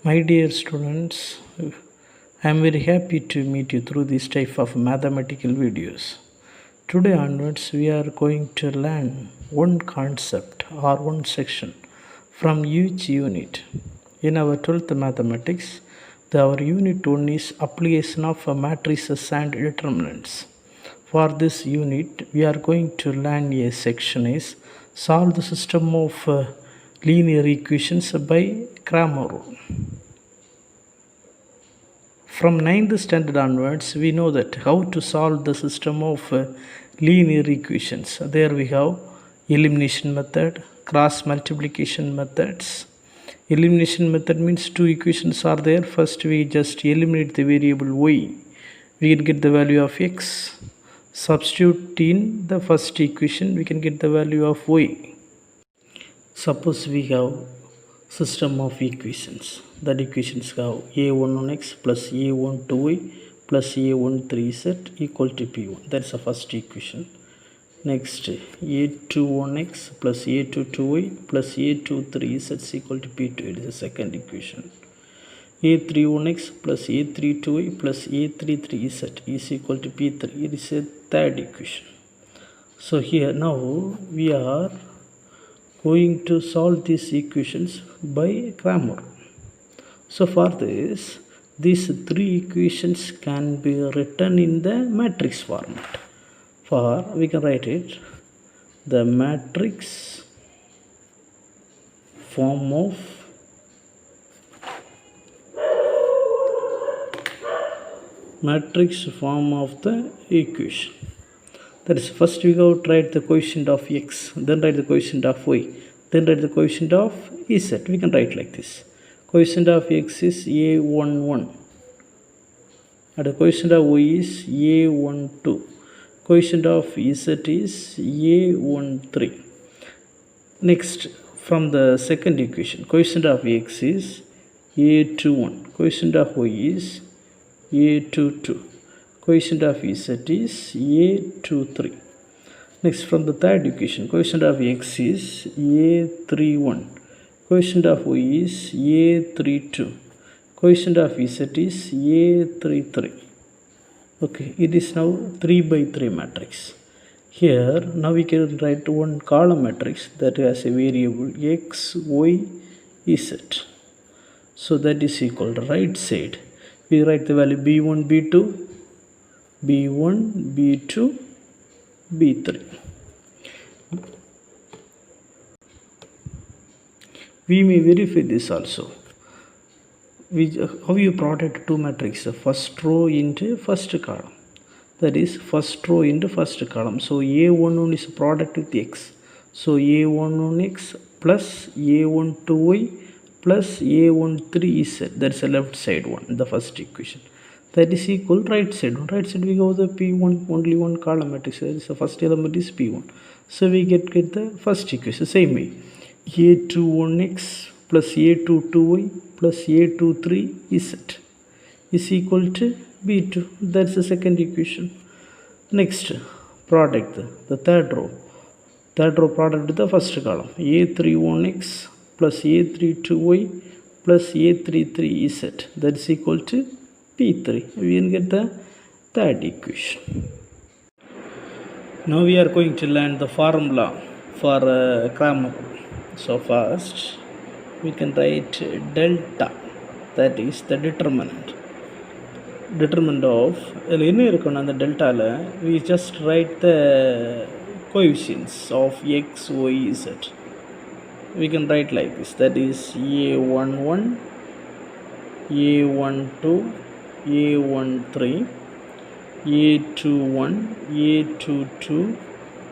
My dear students, I am very happy to meet you through this type of mathematical videos. Today onwards, we are going to learn one concept or one section from each unit. In our 12th mathematics, our unit 1 is application of matrices and determinants. For this unit, we are going to learn a section is solve the system of linear equations by Cramer rule. From 9th standard onwards, we know that how to solve the system of linear equations. There we have elimination method, cross multiplication methods. Elimination method means two equations are there. First we just eliminate the variable y. We can get the value of x. Substitute in the first equation, we can get the value of y. Suppose we have system of equations. That equations have a11x plus a12y plus a13z equal to p1. That's the first equation. Next, a21x plus a22y plus a23z equal to p2. It is the second equation. a31x plus a32y plus a33z is equal to p3. It is a third equation. So here now we are going to solve these equations by Cramer. So for this, these three equations can be written in the matrix format. For we can write it the matrix form of the equation. That is, first we go to write the coefficient of x, then write the coefficient of y, then write the coefficient of z. We can write like this. Coefficient of x is a11 and the coefficient of y is a12. Coefficient of z is a13. Next, from the second equation, coefficient of x is a21, coefficient of y is a22, coefficient of z is a23. Next, from the third equation, coefficient of x is a31, coefficient of y is a32, coefficient of z is a33. Okay, it is now 3 by 3 matrix. Here now we can write one column matrix that has a variable x, y, z. So that is equal to right side. We write the value b1, b2, b1, b2, b3. We may verify this also. How you product two matrices? First row into first column. That is first row into first column. So a11 is product with x. So a11x plus a12y plus a13z. That's the left side one, the first equation. That is equal right side one. Right side we go the p1, only one column matrix. That is the first element is p1. So we get the first equation. Same way. a21x plus a22y plus a23z is equal to b2. That's the second equation. Next, product the third row. Third row product with the first column. a31x plus a32y plus a33z. That is equal to p3. We can get the third equation. Now we are going to learn the formula for Cramer. So first we can write delta, that is the determinant of the delta. We just write the coefficients of x, y, z. We can write like this, that is a11, a12, a13, a21, a22,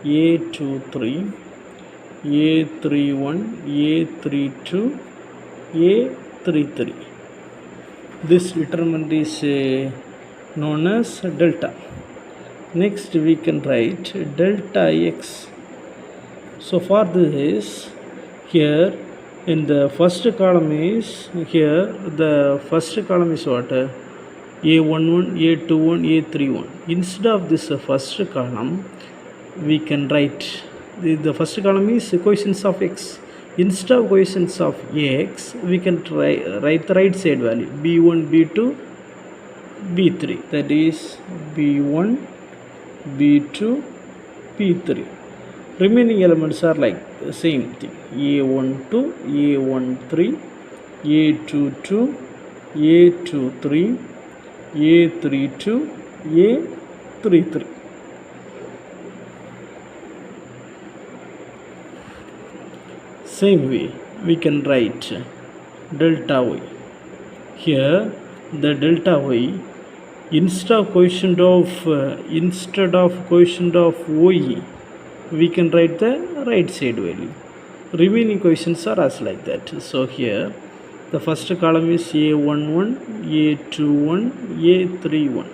a23, a31, a32, a33. This determinant is known as delta. Next we can write delta x. So for this, here in the first column is, here the first column is what? a11, a21, a31. Instead of this first column, we can write the first column is coefficients of x. Instead of coefficients of x, we can write the right side value b1, b2, b3. That is b1, b2, b3. Remaining elements are like the same thing: a12, a13, a22, a23, a32, a33. Same way we can write delta y. Here the delta y, instead of coefficient of y, we can write the right side value. Remaining coefficients are as like that. So here the first column is a11, a21, a31,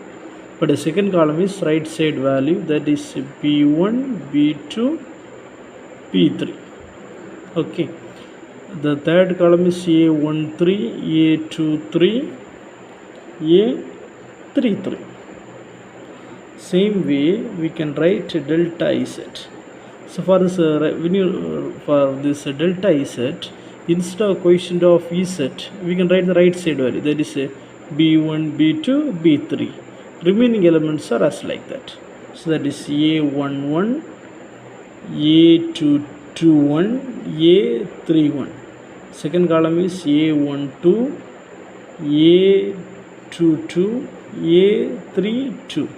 but the second column is right side value, that is b1, b2, b3. Okay, the third column is a13, a23, a33. Same way we can write delta z. So for this delta z, instead of coefficient of z, we can write the right side value, that is b1, b2, b3. Remaining elements are as like that. So that is a11, a21, a31. Second column is a12, a22, a32.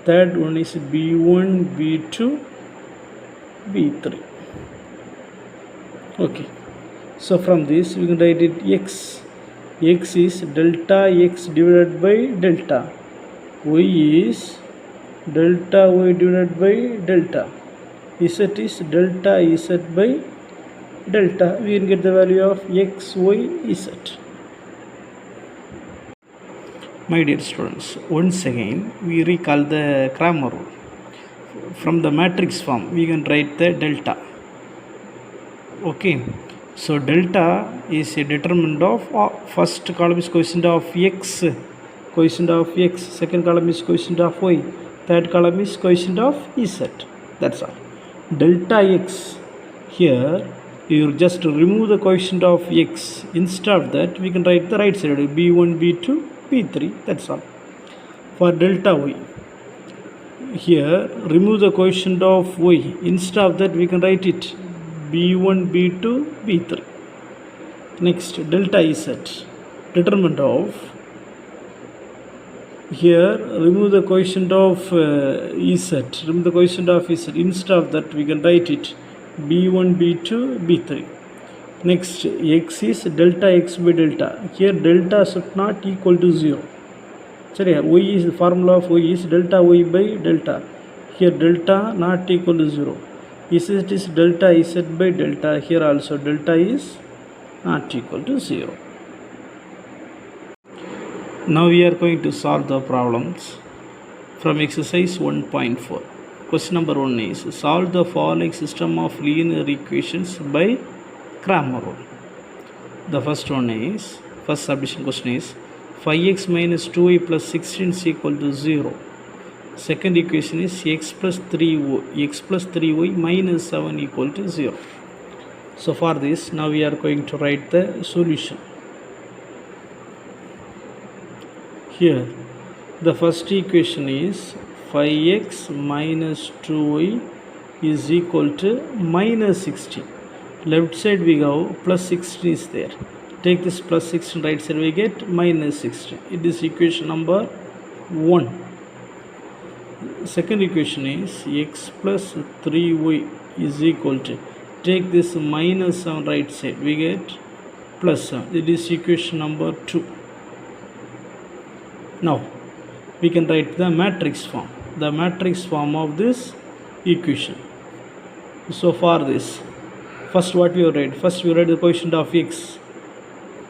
Third one is b1, b2, b3. Okay, so from this we can write it x. X is delta x divided by delta. Y is delta y divided by delta. Z is delta z by delta. We can get the value of x, y, z. My dear students, once again we recall the Cramer rule. From the matrix form we can write the delta. Okay, so delta is a determinant of first column is coefficient of x, second column is coefficient of y, third column is coefficient of z. That's all. Delta x, here you just remove the coefficient of x. Instead of that we can write the right side b1, b2, b3. That's all. For delta y, here remove the coefficient of y. Instead of that we can write it b1, b2, b3. Next, delta z, determinant of, here remove the coefficient of z. Remove the coefficient of z. Instead of that we can write it b1, b2, b3. Next, x is delta x by delta. Here delta should not equal to 0. Sorry, y is the formula of y is delta y by delta. Here delta not equal to 0. Z is delta z by delta. Here also delta is not equal to 0. Now we are going to solve the problems from exercise 1.4. Question number 1 is solve the following system of linear equations by Cramer rule. The first subdivision question is 5x minus 2y plus 16 is equal to 0. Second equation is x plus 3y minus 7 equal to 0. So for this, now we are going to write the solution. Here the first equation is 5x minus 2y is equal to minus 16. Left side we go plus 16 is there. Take this plus 16, right side we get minus 16. It is equation number 1. Second equation is x plus 3y is equal to, take this minus 7 right side we get plus 7. It is equation number 2. Now we can write the matrix form of this equation. So for this, first what we write? First we write the coefficient of x.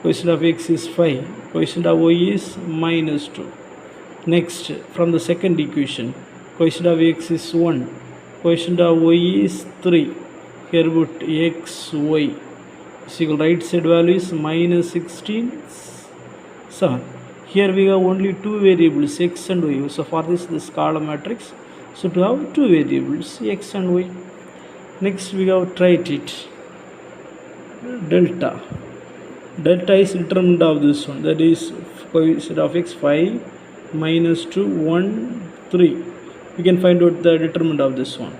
Coefficient of x is 5. Coefficient of y is minus 2. Next, from the second equation, coefficient of x is 1. Coefficient of y is 3. Here put x, y is equal, right side value is minus 16, 7. Here we have only two variables x and y. So for this column matrix, so to have two variables x and y. Next we have tried it. delta. Delta is determinant of this one, that is coefficient of x 5 minus 2 1 3. We can find out the determinant of this one.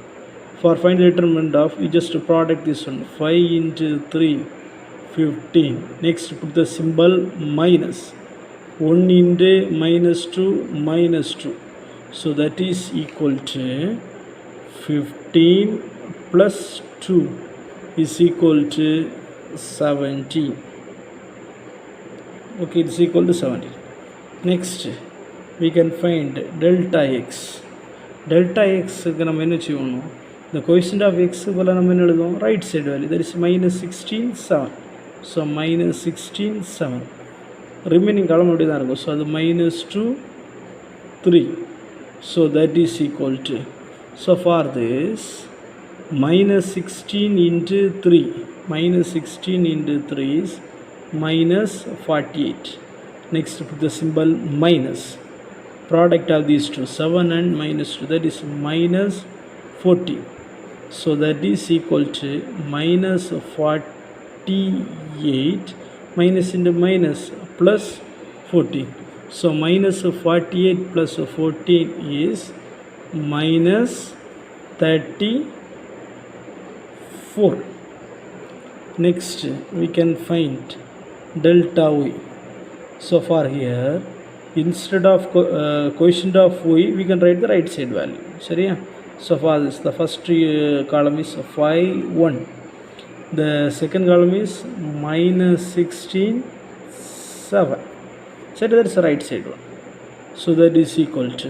For find the determinant of, we just product this one, 5 into 3 15. Next put the symbol minus, 1 into minus 2 minus 2, so that is equal to 15 plus 2 is equal to 17. Okay, it's equal to 17. Next we can find delta x. Delta x நம்ம என்ன செய்யணும், the coefficient of x போல நம்ம என்ன எழுதுவோம், right side value, that is minus 16 7. So minus 16 7, remaining column அப்படி தான் இருக்கும். So அது minus 2 3, so that is equal to, so for this minus 16 into 3, minus 16 into 3 is minus 48. Next put the symbol minus, product of these two, 7 and minus 2, that is minus 14. So that is equal to minus 48 minus into minus plus 14. So minus 48 plus 14 is minus 34. Next we can find delta y. So for here, instead of coefficient of y, we can write the right side value. சரியா? So for this, the first column is 5 1, the second column is minus 16 7. So that is the right side one. So that is equal to,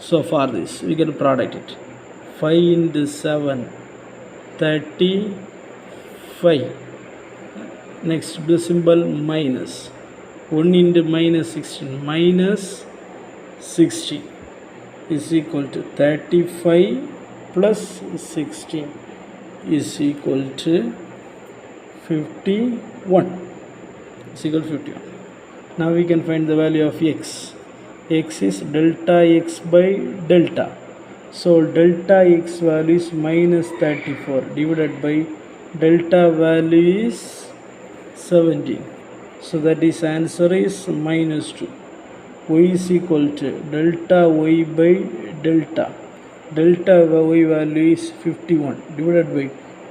so for this we can product it, 5 into 7 35. Next the symbol minus, 1 into minus 16 minus 16 is equal to 35 plus 16 is equal to 51. Is equal to 51. Now we can find the value of x. X is delta x by delta. So delta x value is minus 34 divided by delta value is 17. So that is answer is minus 2. Y is equal to delta y by delta. Delta y value is 51 divided by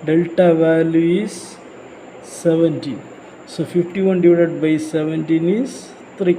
delta value is 17. So 51 divided by 17 is 3.